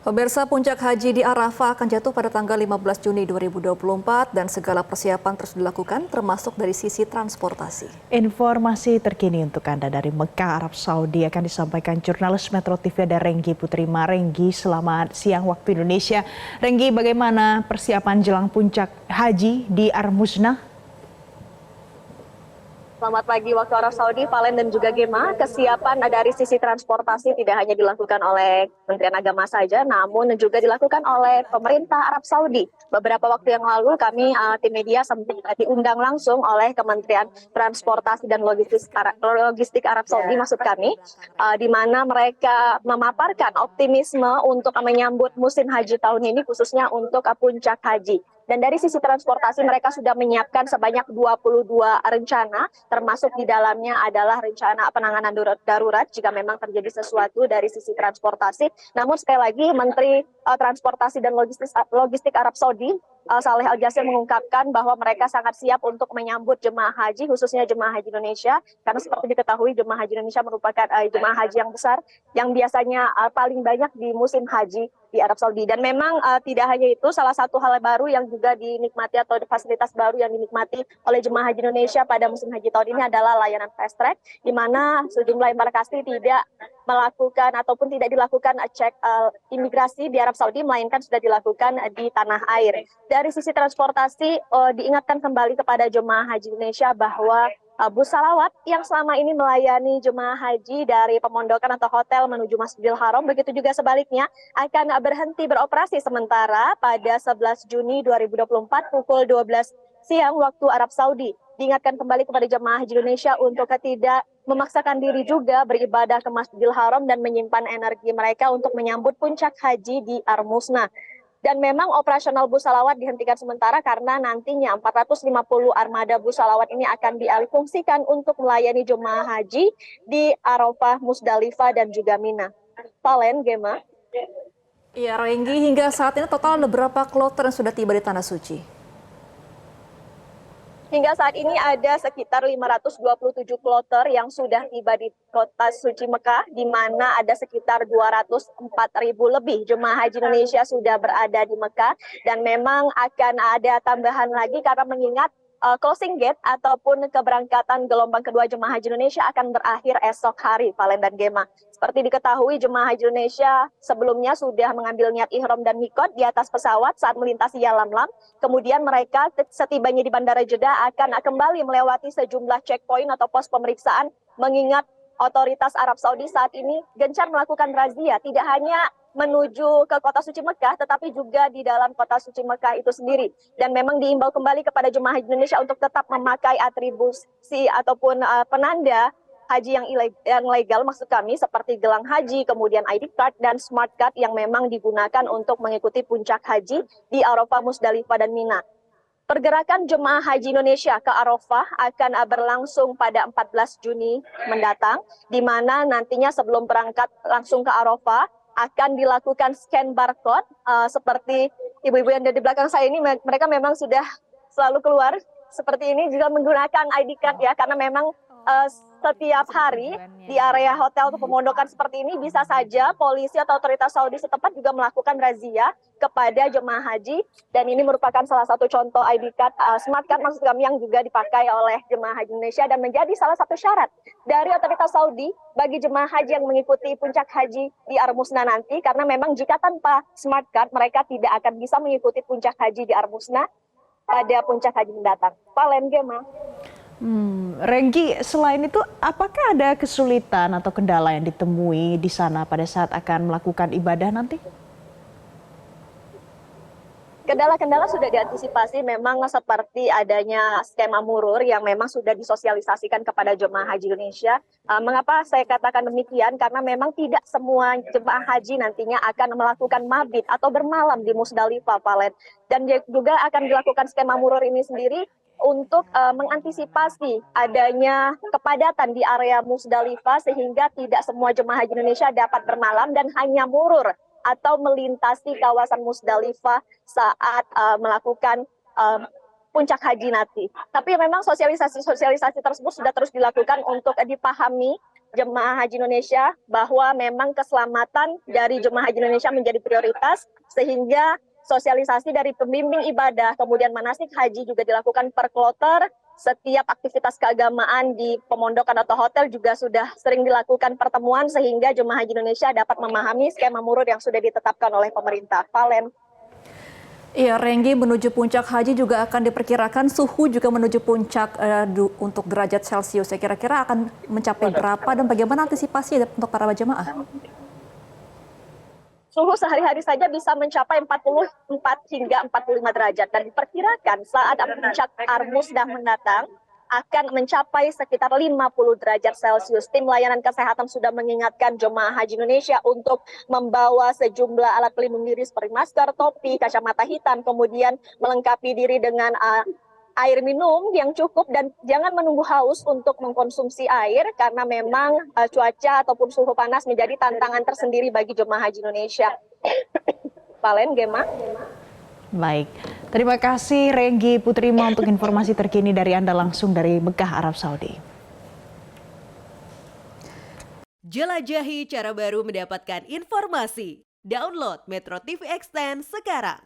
Pemirsa, puncak haji di Arafah akan jatuh pada tanggal 15 Juni 2024 dan segala persiapan terus dilakukan termasuk dari sisi transportasi. Informasi terkini untuk Anda dari Mekah, Arab Saudi akan disampaikan jurnalis Metro TV ada Renggi Putri Marenggi. Selamat siang waktu Indonesia. Renggi, bagaimana persiapan jelang puncak haji di Armusna? Selamat pagi waktu Arab Saudi, Valen dan juga Gema. Kesiapan dari sisi transportasi tidak hanya dilakukan oleh Kementerian Agama saja, namun juga dilakukan oleh pemerintah Arab Saudi. Beberapa waktu yang lalu kami tim media sempat diundang langsung oleh Kementerian Transportasi dan Logistik Arab Saudi, maksud kami, di mana mereka memaparkan optimisme untuk menyambut musim haji tahun ini, khususnya untuk puncak haji. Dan dari sisi transportasi mereka sudah menyiapkan sebanyak 22 rencana, termasuk di dalamnya adalah rencana penanganan darurat jika memang terjadi sesuatu dari sisi transportasi. Namun sekali lagi Menteri Transportasi dan Logistik Arab Saudi Saleh Al-Jasir mengungkapkan bahwa mereka sangat siap untuk menyambut jemaah haji, khususnya jemaah haji Indonesia, karena seperti diketahui jemaah haji Indonesia merupakan jemaah haji yang besar, yang biasanya paling banyak di musim haji di Arab Saudi. Dan memang tidak hanya itu, salah satu hal baru yang juga dinikmati atau fasilitas baru yang dinikmati oleh jemaah haji Indonesia pada musim haji tahun ini adalah layanan fast track, di mana sejumlah embarkasi tidak melakukan ataupun tidak dilakukan cek imigrasi di Arab Saudi, melainkan sudah dilakukan di tanah air. Dari sisi transportasi, diingatkan kembali kepada jemaah haji Indonesia bahwa bus salawat yang selama ini melayani jemaah haji dari pemondokan atau hotel menuju Masjidil Haram, begitu juga sebaliknya, akan berhenti beroperasi sementara pada 11 Juni 2024 pukul 12 siang waktu Arab Saudi. Diingatkan kembali kepada jemaah haji Indonesia untuk tidak memaksakan diri juga beribadah ke Masjidil Haram dan menyimpan energi mereka untuk menyambut puncak haji di Armusna. Dan memang operasional bus salawat dihentikan sementara karena nantinya 450 armada bus salawat ini akan dialihfungsikan untuk melayani jemaah haji di Arafah, Musdalifah, dan juga Mina. Valen, Gema. Ya, Renggi, hingga saat ini total ada berapa kloter yang sudah tiba di Tanah Suci? Hingga saat ini ada sekitar 527 kloter yang sudah tiba di kota suci Mekah, di mana ada sekitar 204.000 lebih jemaah haji Indonesia sudah berada di Mekah. Dan memang akan ada tambahan lagi karena mengingat closing gate ataupun keberangkatan gelombang kedua jemaah haji Indonesia akan berakhir esok hari, Valen dan Gema. Seperti diketahui, jemaah haji Indonesia sebelumnya sudah mengambil niat ihram dan mikot di atas pesawat saat melintasi Yalamlam. Kemudian mereka setibanya di Bandara Jeddah akan kembali melewati sejumlah checkpoint atau pos pemeriksaan, mengingat otoritas Arab Saudi saat ini gencar melakukan razia, tidak hanya menuju ke kota suci Mekah, tetapi juga di dalam kota suci Mekah itu sendiri. Dan memang diimbau kembali kepada jemaah haji Indonesia untuk tetap memakai atribusi ataupun penanda haji yang legal, maksud kami, seperti gelang haji, kemudian ID card dan smart card yang memang digunakan untuk mengikuti puncak haji di Arafah, Musdalifah, dan Mina. Pergerakan jemaah haji Indonesia ke Arafah akan berlangsung pada 14 Juni mendatang, di mana nantinya sebelum berangkat langsung ke Arafah akan dilakukan scan barcode, seperti ibu-ibu yang ada di belakang saya ini, mereka memang sudah selalu keluar seperti ini juga menggunakan ID card ya, karena memang setiap hari di area hotel atau pemondokan seperti ini bisa saja polisi atau otoritas Saudi setempat juga melakukan razia kepada jemaah haji, dan ini merupakan salah satu contoh ID card, smart card maksud kami, yang juga dipakai oleh jemaah haji Indonesia dan menjadi salah satu syarat dari otoritas Saudi bagi jemaah haji yang mengikuti puncak haji di Armusna nanti, karena memang jika tanpa smart card mereka tidak akan bisa mengikuti puncak haji di Armusna pada puncak haji mendatang. Valen, Gema. Renggi, selain itu apakah ada kesulitan atau kendala yang ditemui di sana pada saat akan melakukan ibadah nanti? Kendala-kendala sudah diantisipasi, memang seperti adanya skema murur yang memang sudah disosialisasikan kepada jemaah haji Indonesia. Mengapa saya katakan demikian? Karena memang tidak semua jemaah haji nantinya akan melakukan mabit atau bermalam di Musdalifah, Valen. Dan juga akan dilakukan skema murur ini sendiri untuk mengantisipasi adanya kepadatan di area Musdalifah, sehingga tidak semua jemaah haji Indonesia dapat bermalam dan hanya murur atau melintasi kawasan Musdalifah saat melakukan puncak haji nanti. Tapi memang sosialisasi tersebut sudah terus dilakukan untuk dipahami jemaah haji Indonesia bahwa memang keselamatan dari jemaah haji Indonesia menjadi prioritas, sehingga sosialisasi dari pembimbing ibadah, kemudian manasik haji juga dilakukan per kloter. Setiap aktivitas keagamaan di pemondokan atau hotel juga sudah sering dilakukan pertemuan sehingga jemaah haji Indonesia dapat memahami skema murur yang sudah ditetapkan oleh pemerintah. Valen. Iya, Renggi, menuju puncak haji juga akan diperkirakan suhu juga menuju puncak untuk derajat Celcius. Ya, kira-kira akan mencapai berapa dan bagaimana antisipasi untuk para jemaah? Suhu sehari-hari saja bisa mencapai 44 hingga 45 derajat dan diperkirakan saat puncak Musdah mendatang akan mencapai sekitar 50 derajat Celcius. Tim layanan kesehatan sudah mengingatkan jemaah haji Indonesia untuk membawa sejumlah alat pelindung diri seperti masker, topi, kacamata hitam, kemudian melengkapi diri dengan air minum yang cukup dan jangan menunggu haus untuk mengkonsumsi air karena memang cuaca ataupun suhu panas menjadi tantangan tersendiri bagi jemaah haji Indonesia. Valen, Gema. Baik, terima kasih Renggi Putrima untuk informasi terkini dari Anda langsung dari Mekah, Arab Saudi. Jelajahi cara baru mendapatkan informasi. Download Metro TV Extend sekarang.